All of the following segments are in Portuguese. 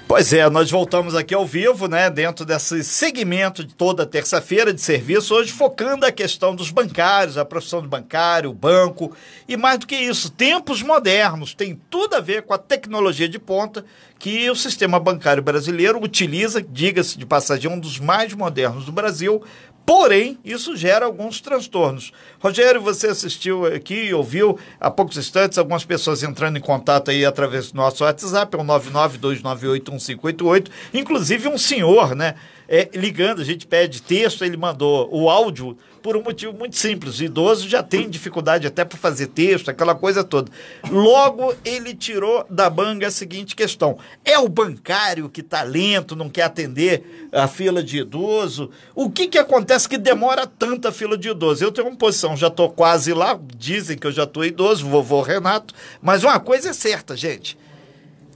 Pois é, nós voltamos aqui ao vivo, né, dentro desse segmento de toda terça-feira de serviço, hoje focando a questão dos bancários, a profissão do bancário, o banco, e mais do que isso, tempos modernos, tem tudo a ver com a tecnologia de ponta que o sistema bancário brasileiro utiliza, diga-se de passagem, um dos mais modernos do Brasil. Porém, isso gera alguns transtornos. Rogério, você assistiu aqui, ouviu há poucos instantes algumas pessoas entrando em contato aí através do nosso WhatsApp, é o 992981588, inclusive um senhor, né, ligando, a gente pede texto, ele mandou o áudio por um motivo muito simples, o idoso já tem dificuldade até para fazer texto, aquela coisa toda. Logo, ele tirou da manga a seguinte questão: é o bancário que está lento, não quer atender a fila de idoso? O que acontece que demora tanto a fila de idoso? Eu tenho uma posição, já estou quase lá, dizem que eu já estou idoso, vovô Renato, mas uma coisa é certa, gente.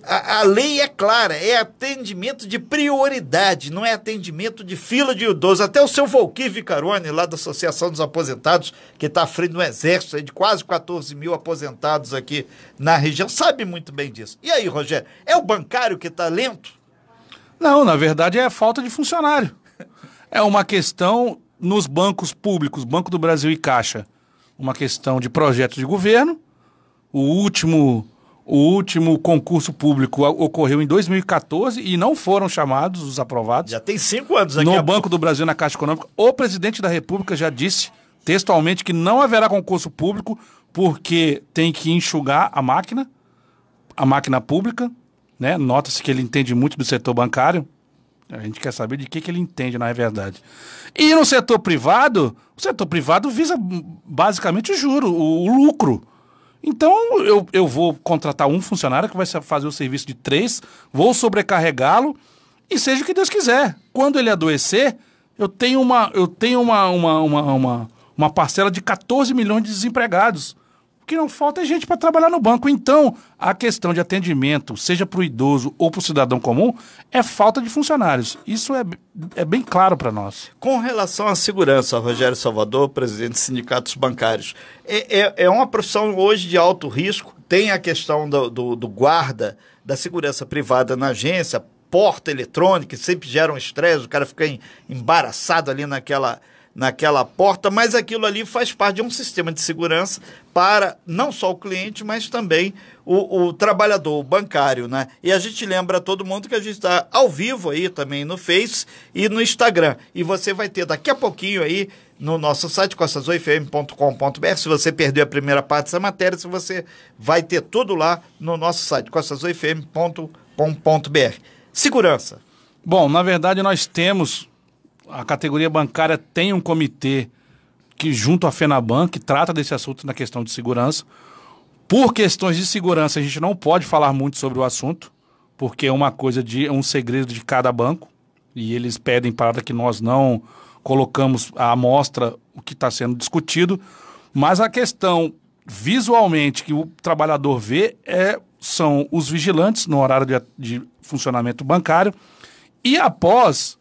A lei é clara, é atendimento de prioridade, não é atendimento de fila de idoso. Até o seu Volquir Vicarone, lá da Associação dos Aposentados, que está à frente do Exército, de quase 14 mil aposentados aqui na região, sabe muito bem disso. E aí, Rogério, é o bancário que está lento? Não, na verdade é a falta de funcionário. É uma questão nos bancos públicos, Banco do Brasil e Caixa, uma questão de projeto de governo. O último concurso público ocorreu em 2014 e não foram chamados os aprovados. Já tem 5 anos aqui. No Banco do Brasil, na Caixa Econômica, o presidente da República já disse textualmente que não haverá concurso público porque tem que enxugar a máquina pública, né? Nota-se que ele entende muito do setor bancário. A gente quer saber de que ele entende, na verdade. E no setor privado, o setor privado visa basicamente o juro, o lucro. Então, eu vou contratar um funcionário que vai fazer o serviço de 3, vou sobrecarregá-lo e seja o que Deus quiser. Quando ele adoecer, eu tenho uma parcela de 14 milhões de desempregados. O que não falta é gente para trabalhar no banco. Então, a questão de atendimento, seja para o idoso ou para o cidadão comum, é falta de funcionários. Isso é bem claro para nós. Com relação à segurança, Rogério Salvador, presidente dos sindicatos bancários, é uma profissão hoje de alto risco, tem a questão do guarda, da segurança privada na agência, porta eletrônica, que sempre gera um estresse, o cara fica embaraçado ali naquela porta, mas aquilo ali faz parte de um sistema de segurança para não só o cliente, mas também o trabalhador, o bancário, né? E a gente lembra a todo mundo que a gente está ao vivo aí também no Face e no Instagram. E você vai ter daqui a pouquinho aí no nosso site, costazoifm.com.br. Se você perdeu a primeira parte dessa matéria, você vai ter tudo lá no nosso site, costazoifm.com.br. Segurança. Bom, na verdade nós temos... A categoria bancária tem um comitê que, junto à FENABAN, que trata desse assunto na questão de segurança. Por questões de segurança, a gente não pode falar muito sobre o assunto, porque é um segredo de cada banco, e eles pedem para que nós não colocamos à amostra o que está sendo discutido. Mas a questão, visualmente, que o trabalhador vê são os vigilantes no horário de funcionamento bancário, e após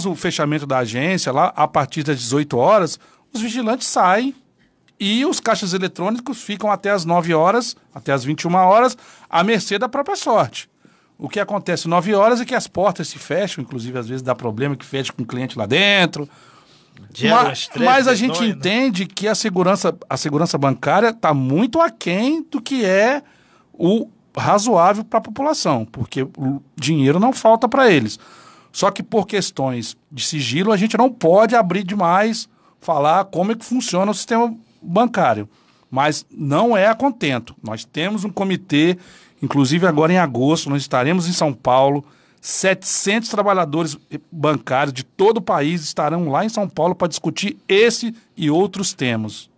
o fechamento da agência, lá a partir das 18 horas, os vigilantes saem e os caixas eletrônicos ficam até as 9 horas, até as 21 horas, à mercê da própria sorte. O que acontece às 9 horas é que as portas se fecham, inclusive às vezes dá problema que fecha com o cliente lá dentro. Mas a gente entende que a segurança bancária está muito aquém do que é o razoável para a população, porque o dinheiro não falta para eles. Só que por questões de sigilo, a gente não pode abrir demais, falar como é que funciona o sistema bancário. Mas não é a contento. Nós temos um comitê, inclusive agora em agosto, nós estaremos em São Paulo, 700 trabalhadores bancários de todo o país estarão lá em São Paulo para discutir esse e outros temas.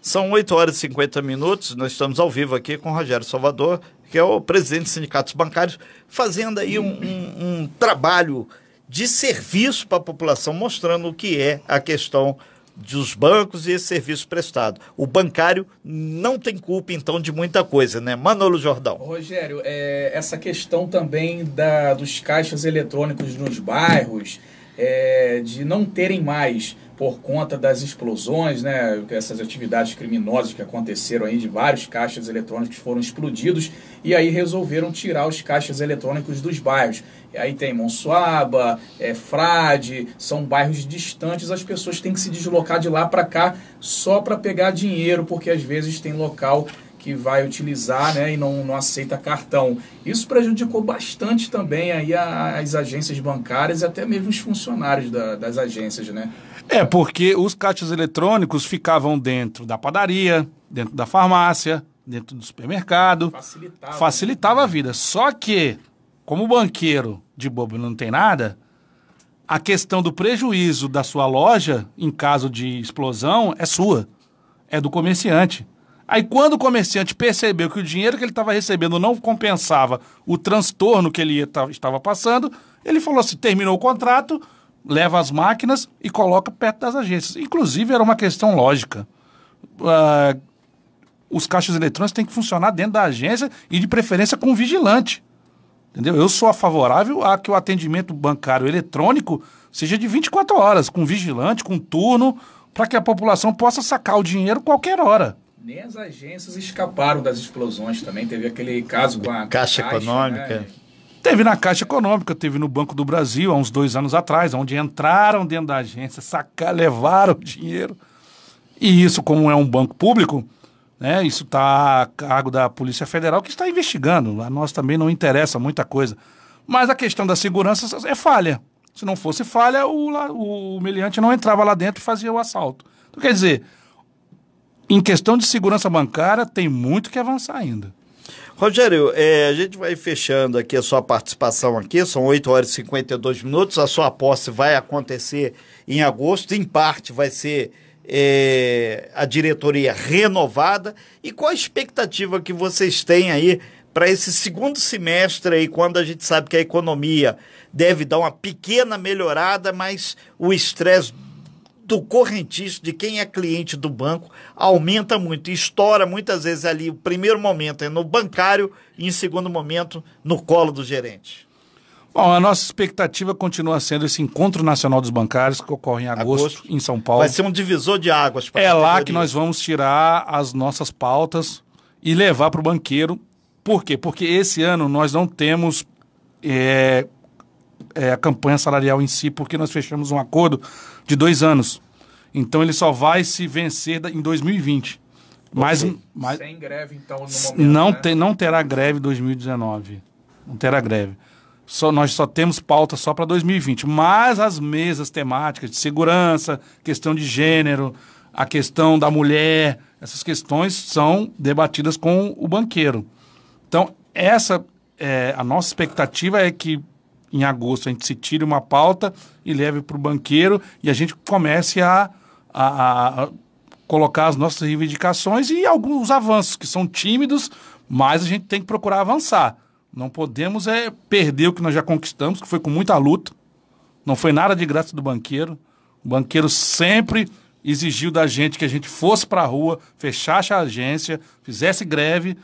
São 8 horas e 50 minutos, nós estamos ao vivo aqui com o Rogério Salvador, que é o presidente dos sindicatos bancários, fazendo aí um trabalho de serviço para a população, mostrando o que é a questão dos bancos e esse serviço prestado. O bancário não tem culpa, então, de muita coisa, né? Manolo Jordão. Rogério, essa questão também dos caixas eletrônicos nos bairros, de não terem mais, por conta das explosões, né, essas atividades criminosas que aconteceram aí, de vários caixas eletrônicos foram explodidos, e aí resolveram tirar os caixas eletrônicos dos bairros. E aí tem Monsuaba, Frade, são bairros distantes, as pessoas têm que se deslocar de lá para cá só para pegar dinheiro, porque às vezes tem local que vai utilizar, né, e não aceita cartão. Isso prejudicou bastante também aí as agências bancárias e até mesmo os funcionários das agências, né? Porque os caixas eletrônicos ficavam dentro da padaria, dentro da farmácia, dentro do supermercado. Facilitava a vida. Só que, como o banqueiro de bobo não tem nada, a questão do prejuízo da sua loja, em caso de explosão, é sua. É do comerciante. Aí quando o comerciante percebeu que o dinheiro que ele estava recebendo não compensava o transtorno que ele estava passando, ele falou assim, terminou o contrato, leva as máquinas e coloca perto das agências. Inclusive, era uma questão lógica. Os caixas eletrônicos têm que funcionar dentro da agência e, de preferência, com vigilante. Entendeu? Eu sou favorável a que o atendimento bancário eletrônico seja de 24 horas, com vigilante, com turno, para que a população possa sacar o dinheiro qualquer hora. Nem as agências escaparam das explosões também. Teve aquele caso com a Caixa Econômica. Né? Teve na Caixa Econômica, teve no Banco do Brasil, há uns 2 anos atrás, onde entraram dentro da agência, levaram o dinheiro. E isso, como é um banco público, né, isso está a cargo da Polícia Federal, que está investigando. A nós também não interessa muita coisa. Mas a questão da segurança é falha. Se não fosse falha, o meliante não entrava lá dentro e fazia o assalto. Então, quer dizer, em questão de segurança bancária, tem muito que avançar ainda. Rogério, a gente vai fechando aqui a sua participação aqui, são 8 horas e 52 minutos, a sua posse vai acontecer em agosto, em parte vai ser a diretoria renovada. E qual a expectativa que vocês têm aí para esse segundo semestre aí, quando a gente sabe que a economia deve dar uma pequena melhorada, mas o estresse do correntista, de quem é cliente do banco, aumenta muito e estoura muitas vezes ali. O primeiro momento é no bancário e em segundo momento no colo do gerente. Bom, a nossa expectativa continua sendo esse Encontro Nacional dos Bancários, que ocorre em agosto em São Paulo. Vai ser um divisor de águas. É lá que nós vamos tirar as nossas pautas e levar para o banqueiro. Por quê? Porque esse ano nós não temos a campanha salarial em si, porque nós fechamos um acordo de 2 anos. Então ele só vai se vencer em 2020. Mas sem greve, então, no momento, não terá greve em 2019. Não terá greve. Nós só temos pauta só para 2020. Mas as mesas temáticas de segurança, questão de gênero, a questão da mulher, essas questões são debatidas com o banqueiro. Então, a nossa expectativa é que em agosto a gente se tire uma pauta e leve para o banqueiro e a gente comece a colocar as nossas reivindicações e alguns avanços que são tímidos, mas a gente tem que procurar avançar. Não podemos perder o que nós já conquistamos, que foi com muita luta. Não foi nada de graça do banqueiro. O banqueiro sempre exigiu da gente que a gente fosse para a rua, fechasse a agência, fizesse greve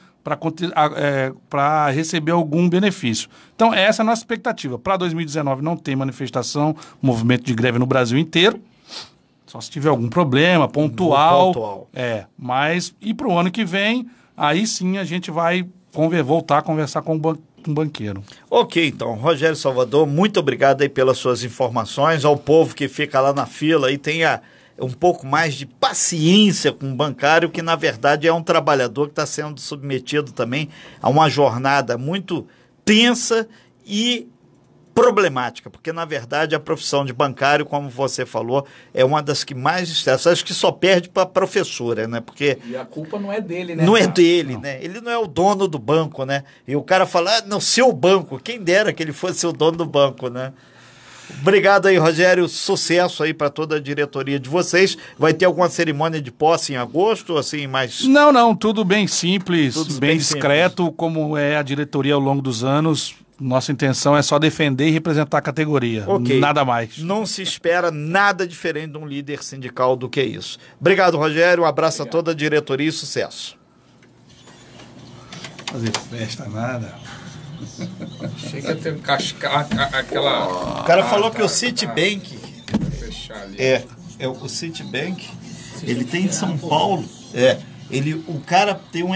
para receber algum benefício. Então, essa é a nossa expectativa. Para 2019 não tem manifestação, movimento de greve no Brasil inteiro. Só se tiver algum problema pontual. Mas, e para o ano que vem, aí sim a gente vai voltar a conversar com o banqueiro. Ok, então, Rogério Salvador, muito obrigado aí pelas suas informações. Ao povo que fica lá na fila e tenha um pouco mais de paciência com o bancário, que na verdade é um trabalhador que está sendo submetido também a uma jornada muito tensa e problemática, porque na verdade a profissão de bancário, como você falou, é uma das que mais estressa. Acho que só perde para a professora, né? Porque e a culpa não é dele, né? Não é dele, né? Ele não é o dono do banco, né? E o cara fala, no seu banco, quem dera que ele fosse o dono do banco, né? Obrigado aí, Rogério, sucesso aí para toda a diretoria de vocês. Vai ter alguma cerimônia de posse em agosto, assim, mais... Não, tudo bem simples, bem discreto, simples. Como é a diretoria ao longo dos anos. Nossa intenção é só defender e representar a categoria, nada mais. Não se espera nada diferente de um líder sindical do que isso. Obrigado, Rogério, um abraço a toda a diretoria e sucesso. Fazer festa, nada. Chega a ter um aquela... O cara falou que o Citibank... Vou fechar ali. O Citibank, ele tem em São Paulo, o cara tem um